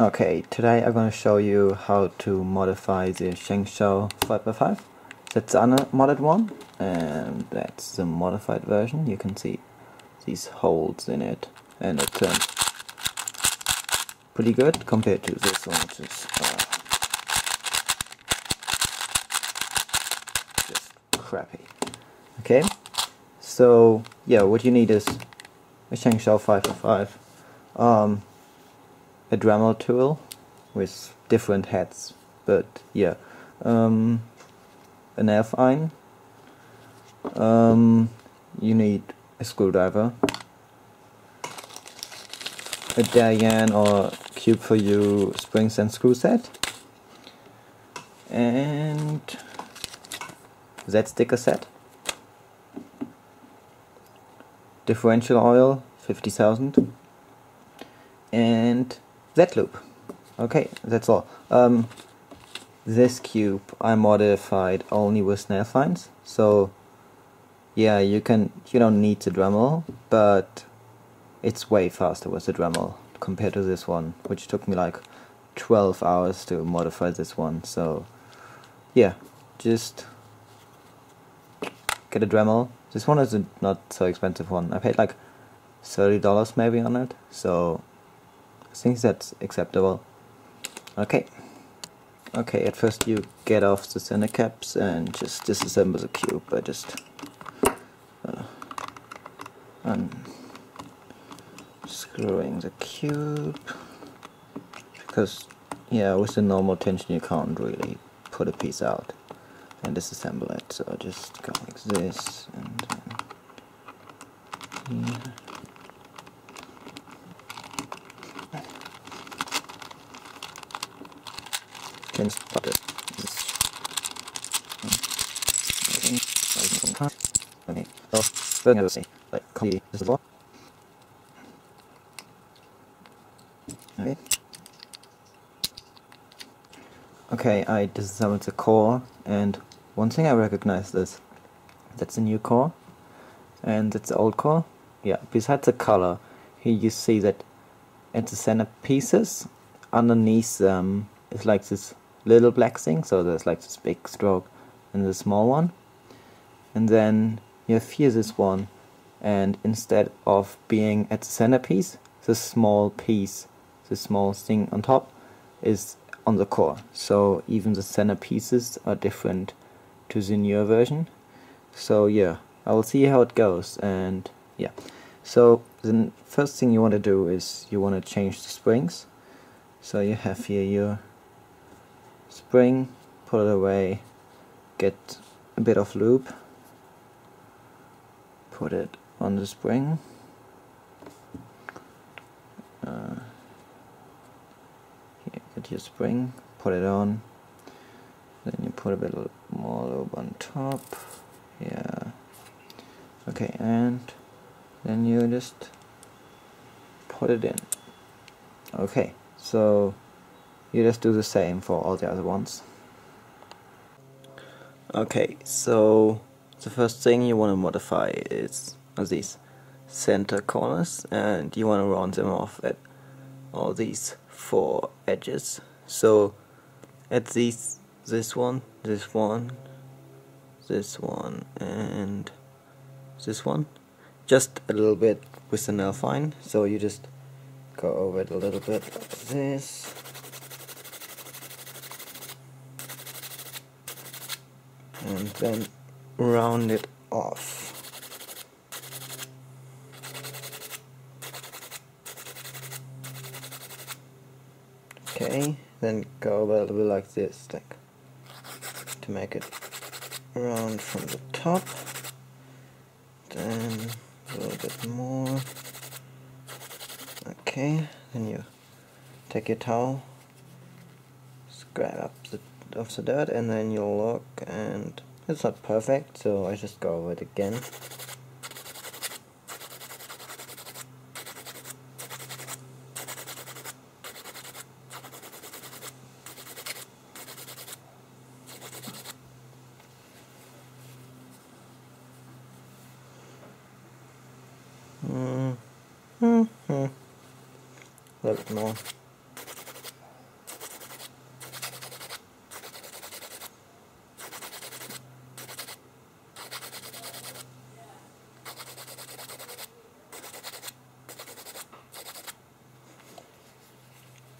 Okay, today I'm going to show you how to modify the ShengShou 5x5. That's the unmodded one, and that's the modified version. You can see these holes in it, and it turns pretty good compared to this one, which is just crappy. Okay, so yeah, what you need is a ShengShou 5x5. A Dremel tool with different heads, but yeah, a nail fine. You need a screwdriver, a dayan or cube for you springs and screw set, and that sticker set, differential oil 50,000, and that loop. Okay, that's all. This cube I modified only with nail fines, so yeah, you don't need the Dremel, but it's way faster with the Dremel compared to this one, which took me like 12 hours to modify this one. So yeah, just get a Dremel. This one is a not so expensive one. I paid like $30 maybe on it, so I think that's acceptable. Okay, at first you get off the center caps and just disassemble the cube by just unscrewing the cube, because yeah, with the normal tension you can't really put a piece out and disassemble it, so just go like this and here. Can start it. Okay, so we're going to see like copy this as well. Okay, I disassembled the core, and one thing I recognized is that's a new core and that's the old core. Yeah, besides the color, here you see that at the center pieces underneath them is like this little black thing, so there's like this big stroke and the small one, and then you have here this one, and instead of being at the centerpiece, the small piece, the small thing on top is on the core, so even the center pieces are different to the newer version. So yeah, I will see how it goes. And yeah, so the first thing you want to do is you want to change the springs. So you have here your spring, put it away, get a bit of loop, put it on the spring, here, get your spring, put it on, then you put a bit more loop on top, yeah, okay, and then you just put it in. Okay, so you just do the same for all the other ones. Okay, so the first thing you want to modify is these center corners, and you want to round them off at all these 4 edges. So at this one, and this one, just a little bit with the nail fine, so you just go over it a little bit like this. And then round it off. Okay, then go a little bit like this, like to make it round from the top. Then a little bit more. Okay, then you take your towel, scrub up of the dirt, and then you'll look, and it's not perfect, so I just go over it again. A little bit more.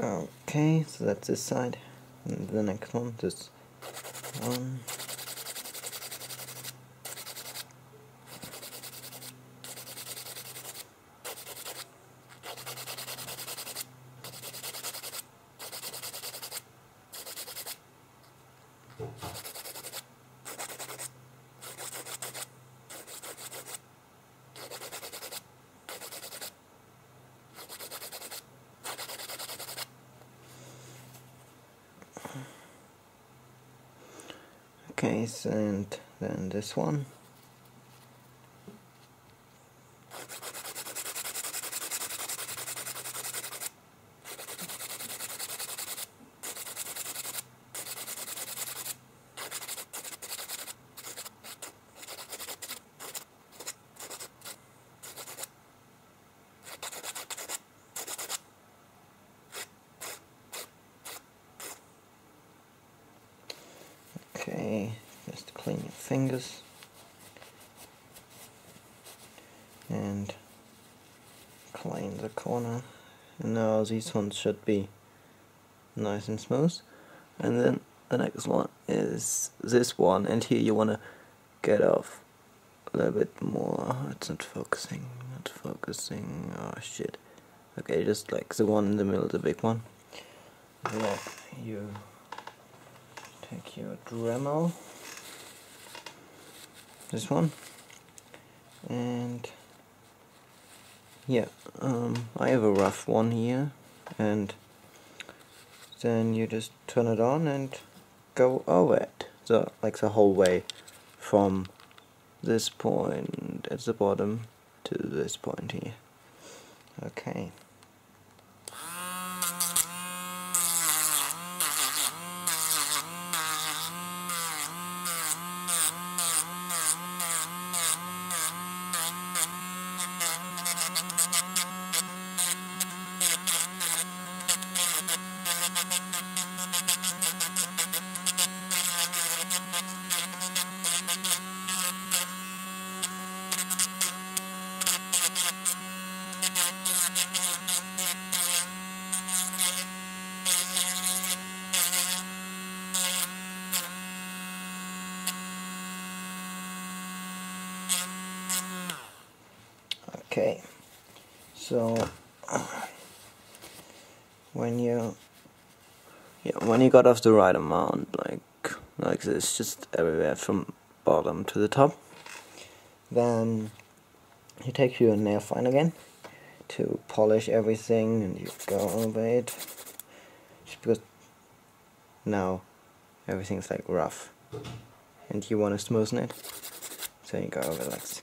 Okay, so that's this side, and the next one, this one. Okay, and then this one. Okay, just clean your fingers and clean the corner. And now these ones should be nice and smooth. And then the next one is this one, and here you want to get off a little bit more. It's not focusing, oh shit. Okay, just like the one in the middle, the big one. Yeah, you take your Dremel, this one, and yeah, I have a rough one here, and then you just turn it on and go over it, so like the whole way from this point at the bottom to this point here. Okay. Okay, so when you got off the right amount, like this, just everywhere from bottom to the top, then you take your nail file again to polish everything, and you go over it, just because now everything's like rough and you want to smoothen it, so you go over like this.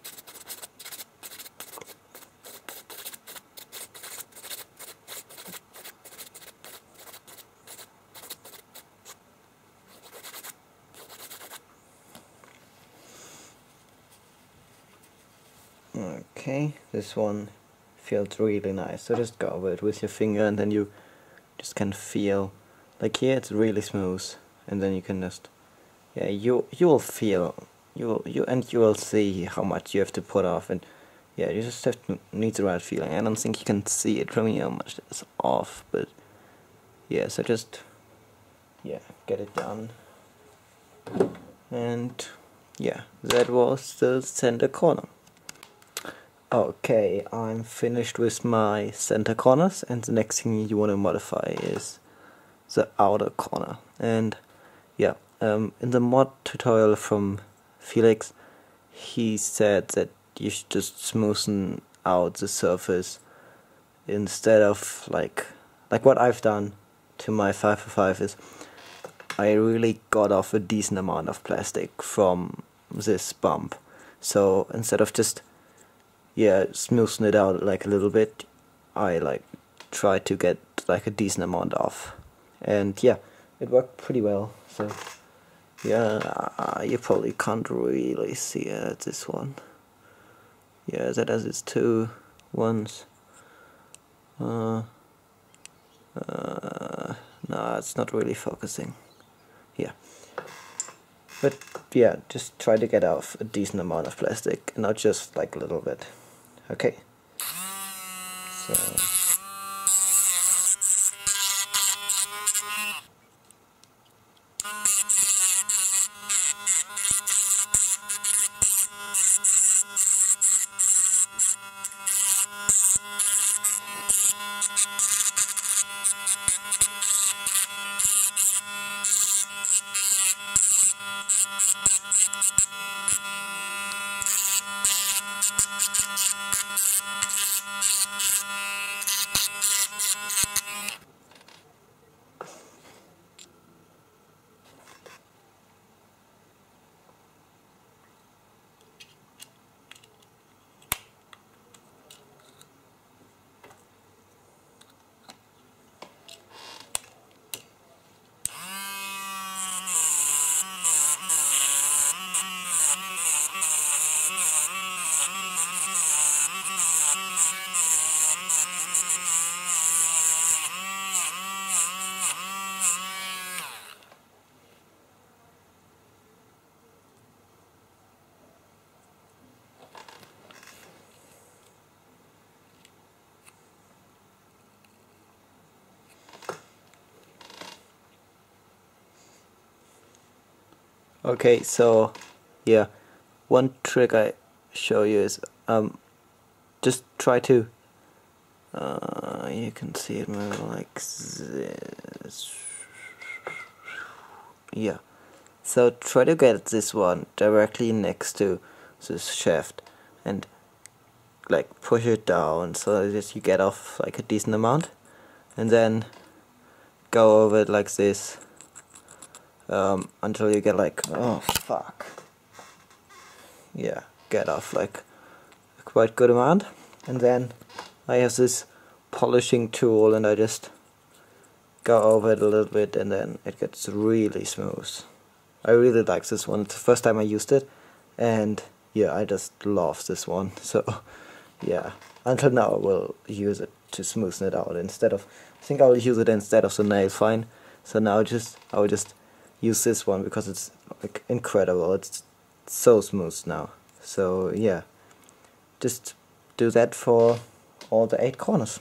Okay, this one feels really nice, so just go over it with your finger, and then you just can feel, like here it's really smooth, and then you can just, yeah, you will feel, you will see how much you have to put off, and yeah, you just have to need the right feeling. I don't think you can see it from here how much is off, but yeah, so just, yeah, get it done. And yeah, that was the center corner. Okay, I'm finished with my center corners, and the next thing you want to modify is the outer corner. And yeah, in the mod tutorial from Felix, he said that you should just smoothen out the surface instead of like what I've done to my 5x5 is I really got off a decent amount of plastic from this bump. So instead of just smoothing it out like a little bit, I like tried to get like a decent amount off, and yeah, it worked pretty well. So yeah, you probably can't really see it, this one. Yeah, that has its two ones. No, it's not really focusing. Yeah, but yeah, just try to get off a decent amount of plastic, and not just like a little bit. Okay, so Okay, so yeah, one trick I show you is just try to you can see it maybe like this. Yeah, so try to get this one directly next to this shaft and like push it down so that you get off like a decent amount, and then go over it like this until you get like, oh fuck, yeah, get off like a quite good amount. And then I have this polishing tool and I just go over it a little bit and then it gets really smooth. I really like this one. It's the first time I used it, and yeah, I just love this one. So yeah, until now I will use it to smoothen it out instead of, I think I will use it instead of the nail fine. So now I will just use this one because it's like incredible. It's so smooth now. So yeah, just do that for all the 8 corners.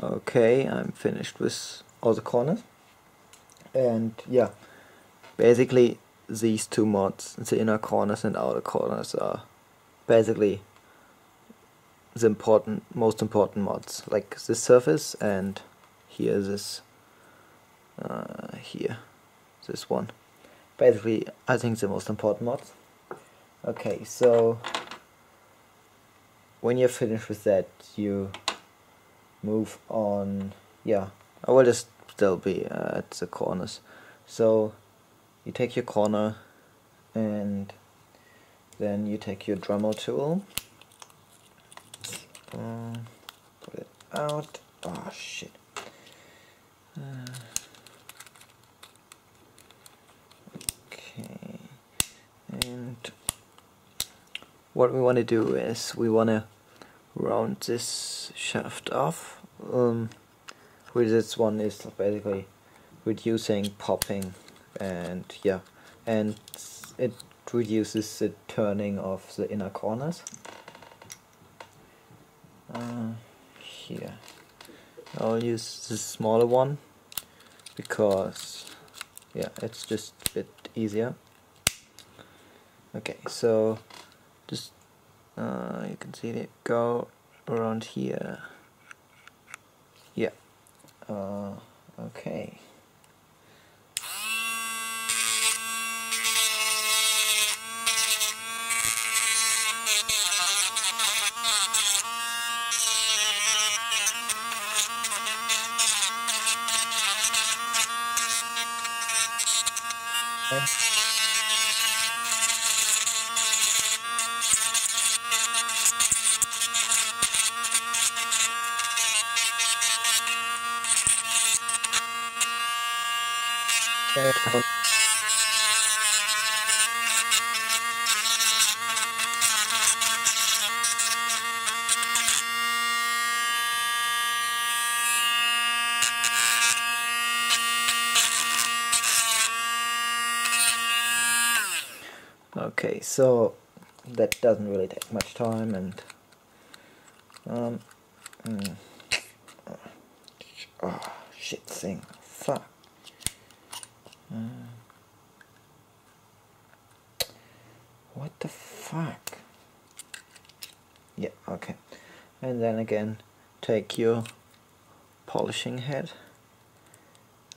Okay, I'm finished with all the corners, and yeah, basically these two mods, the inner corners and outer corners, are basically the most important mods, like this surface and here this this one. Basically, I think the most important mods. Okay, so when you're finished with that, you move on. Yeah, I will just still be at the corners. So you take your corner and then you take your Dremel tool, put it out. Oh shit. Okay, and what we want to do is we want to round this shaft off. With this one is basically reducing popping, and yeah, and it reduces the turning of the inner corners. Here I'll use the smaller one because yeah, it's just a bit easier. Okay, so just you can see it go around here. Yeah. Okay. Okay, so that doesn't really take much time, and missing. Fuck. What the fuck? Yeah, okay. And then again, take your polishing head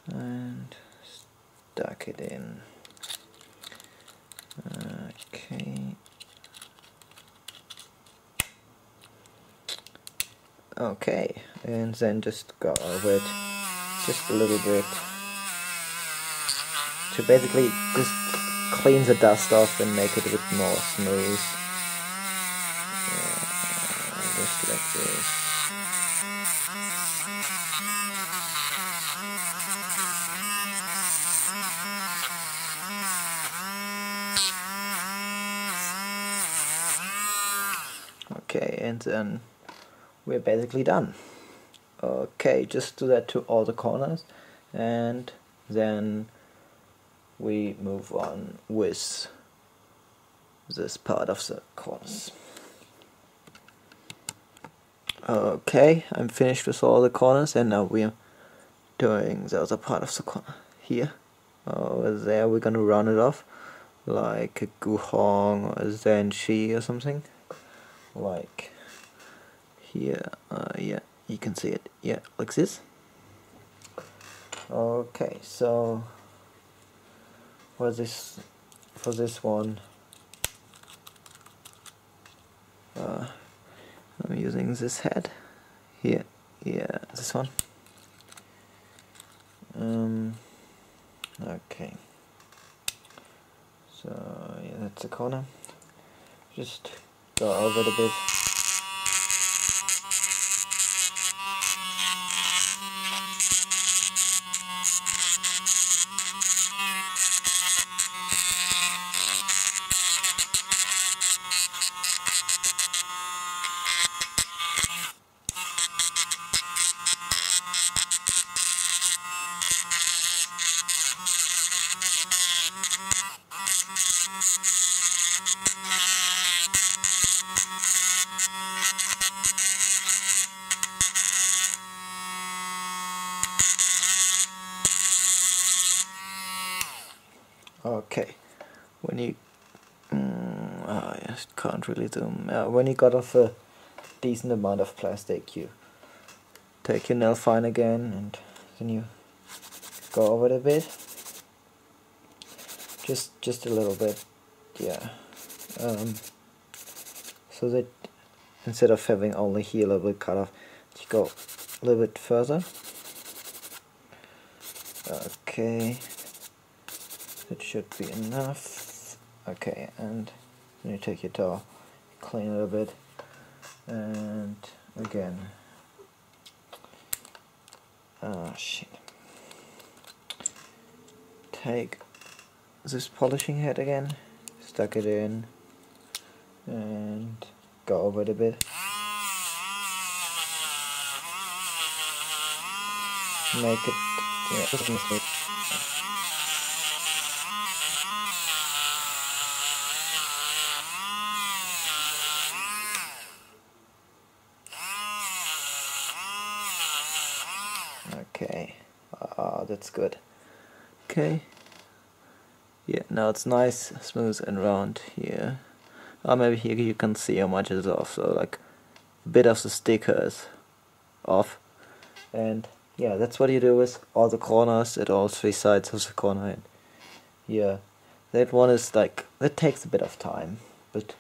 and stuck it in. Okay. Okay, and then just go over it just a little bit to basically just clean the dust off and make it a bit more smooth. Just like this. Okay, and then we're basically done. Okay, just do that to all the corners, and then we move on with this part of the corners. Okay, I'm finished with all the corners, and now we're doing the other part of the corner. Here, over there, we're gonna round it off like a guhong or a zenshi or something. Like here, yeah, you can see it, yeah, like this. Okay, so for this one, I'm using this head here, yeah, this one. Okay, so yeah, that's the corner. Just go over it a bit. Okay, when you I just can't really zoom. When you got off a decent amount of plastic, you take your nail file again, and then you go over it a bit, just a little bit, yeah. So that instead of having only here a little bit cut off, you go a little bit further. Okay. It should be enough. Okay, and then you take your towel, clean it a bit, and again, shit. Take this polishing head again, stuck it in, and go over it a bit. Make it, yeah, okay, that's good. Okay, yeah, now it's nice, smooth and round here. Maybe here you can see how much is off, so like a bit of the sticker is off. And yeah, that's what you do with all the corners at all three sides of the corner. And yeah, that one is like, that takes a bit of time, but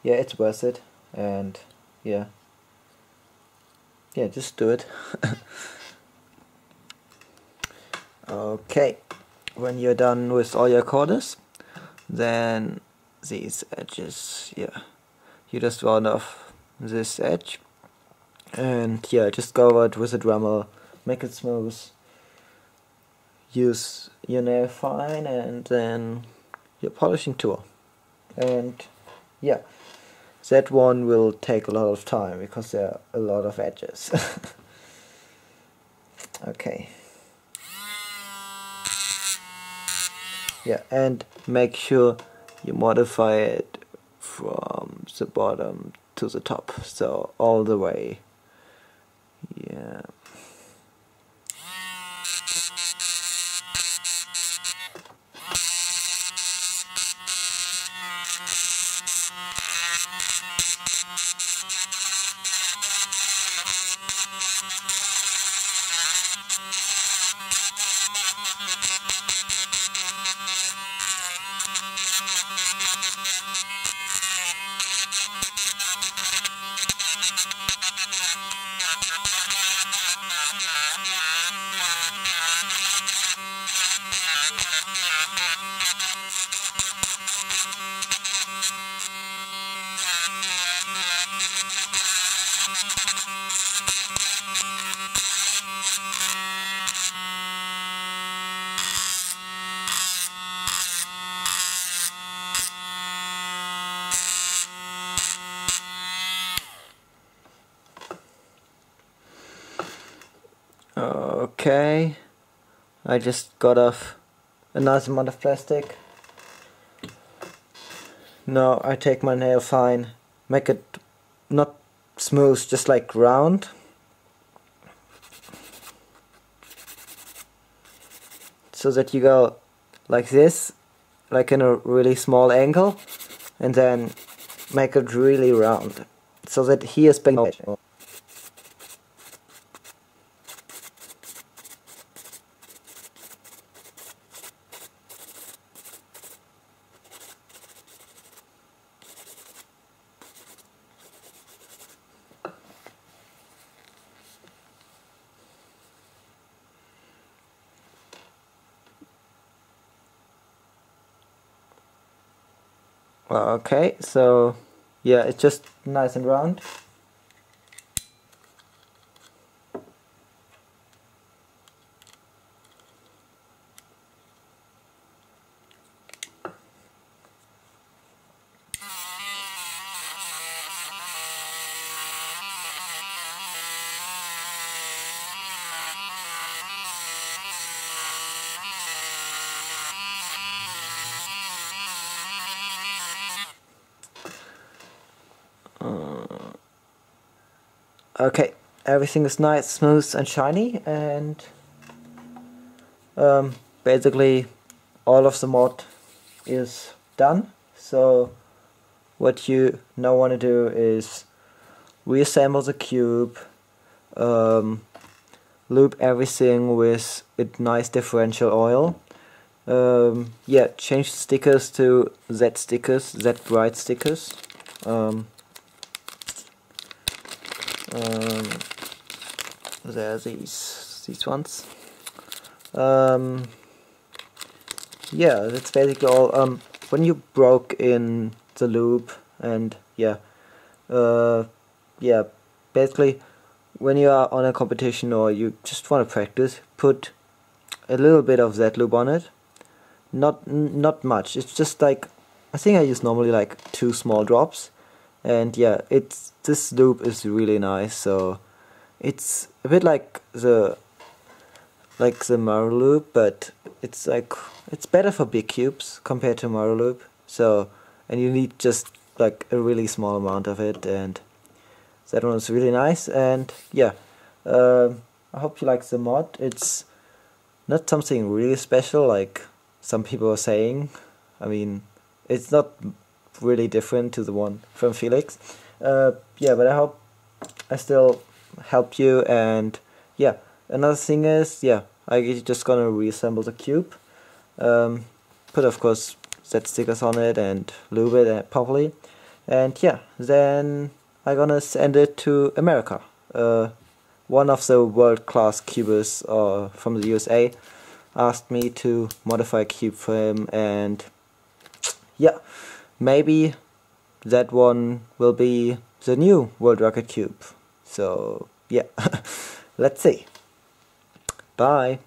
yeah, it's worth it. And yeah, just do it. Okay, when you're done with all your corners, then these edges, yeah, you just round off this edge, and yeah, just go over it with a Dremel, make it smooth, use your nail file and then your polishing tool, and yeah, that one will take a lot of time because there are a lot of edges. Okay. Yeah, and make sure you modify it from the bottom to the top, so all the way. Yeah. Okay, I just got off a nice amount of plastic. Now I take my nail fine, make it not smooth, just like round. So that you go like this, like in a really small angle, and then make it really round, so that he is big. Okay, so yeah, it's just nice and round. Okay, everything is nice, smooth and shiny, and basically all of the mod is done. So what you now want to do is reassemble the cube, loop everything with a nice differential oil. Yeah, change the stickers to Z stickers, Z bright stickers. There are these ones. Yeah, that's basically all. When you broke in the loop, and yeah, yeah, basically when you are on a competition or you just want to practice, put a little bit of that loop on it. Not much. It's just like, I think I use normally like 2 small drops, and yeah, this loop is really nice. So it's a bit like the Mario loop, but it's like, it's better for big cubes compared to Mario loop. So, and you need just like a really small amount of it, and that one is really nice. And yeah, I hope you like the mod. It's not something really special like some people are saying. I mean, it's not really different to the one from Felix. Yeah, but I hope I still help you. And yeah, another thing is, yeah, I'm just gonna reassemble the cube, put of course Z stickers on it and lube it properly, and yeah, then I'm gonna send it to America. One of the world-class cubists from the USA asked me to modify a cube for him, and yeah, maybe that one will be the new world record cube. So yeah, let's see. Bye.